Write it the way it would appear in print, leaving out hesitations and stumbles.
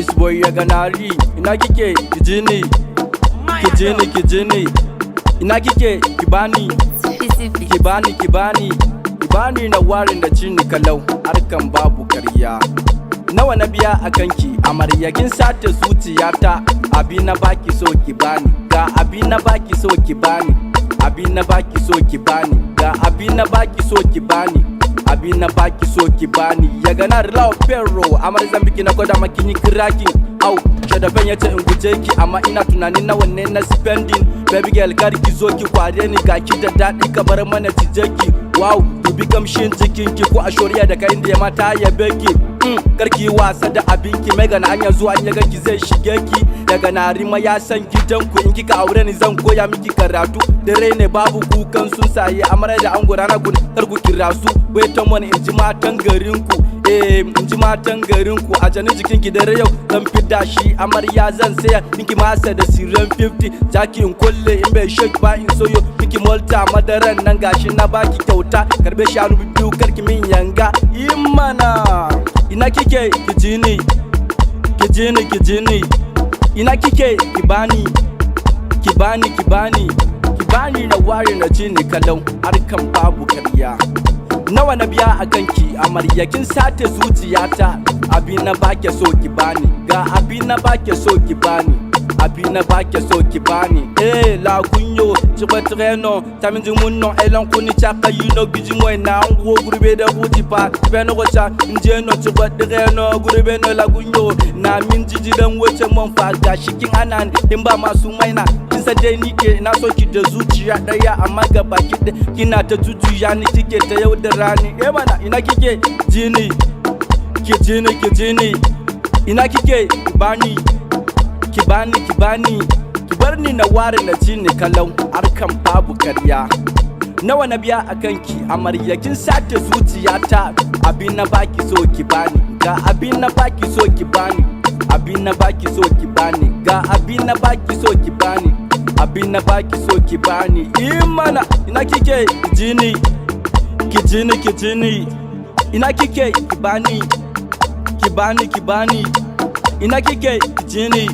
It's boy Yaganari, ina kike kijini, kijini, ina kike kibani, kibani na warin da cini kalau harkan babu karya. Nawa na biya a kanki amarya kin sata zuciyata, abi na baki so ki bani, ga abi na baki so ki bani, abi na baki so ki bani, ga abi na baki so ki bani, abi na baki so ki bani. Yaganari1 perro amar zambiki na gwada makinyi kirakin au shadafen yace in guje ki amma ina tunanin nawa ne na spending. Baby girl kar ki zo ki kware ni ga ki da dadi kamar mana tijeki. Wow dubi kamshin jikinki ko a shoriya da kai da mata ya beki. Karki wasa da abinki mega na hanya zuwa in yaga ki zai shige ki. Yaganari1 ya san gidanku in kika aure ni zan koya miki karatu. Dare ne babu kukan sun saye amare da ango rana gun kar ku kira su. Wait a minute in ji matan garinku, in ji matan garinku. A janin jikinki dare yau zan fidda shi amarya zan saya miki masa da siren 50. Jaki in kulle in bai shake ba in soyo miki molta madaran nan gashi na baki kyauta. Karbe shanu biyu karki min yanga imana. Ina kike kijini, ina kike kibani, kibani na ware na cini kalau harkan babu karya. Nawa na biya a kanki amarya kin sata zuciyata, abi na bake so ki bani, ga abi na bake so ki bani, abi na bake so ki bani. La kunyo chibatreno taminji munno elon kuni chaka yino biji moy na ngo gurbe da buti pa beno ko cha njeno chibatreno gurbe no la kunyo na minji jidan wace mon fa ga shikin anan timba masu maina kinsa dai nike na so ki da zuciya daya amma ga baki da kina ta jujuya ni kike ta yau da rani bana ina kike jini ina kike kibani kibarni na ware na cini kalau harkan babu karya. Nawa na biya a kanki amarya kin sata zuciyata, abi na baki so ki bani, ga abi na baki so ki bani, abi na baki so ki bani, ga abi na baki so ki bani, abi na baki so ki bani imana. Ina kike kijini, ina kike kibani, ina kike kijini.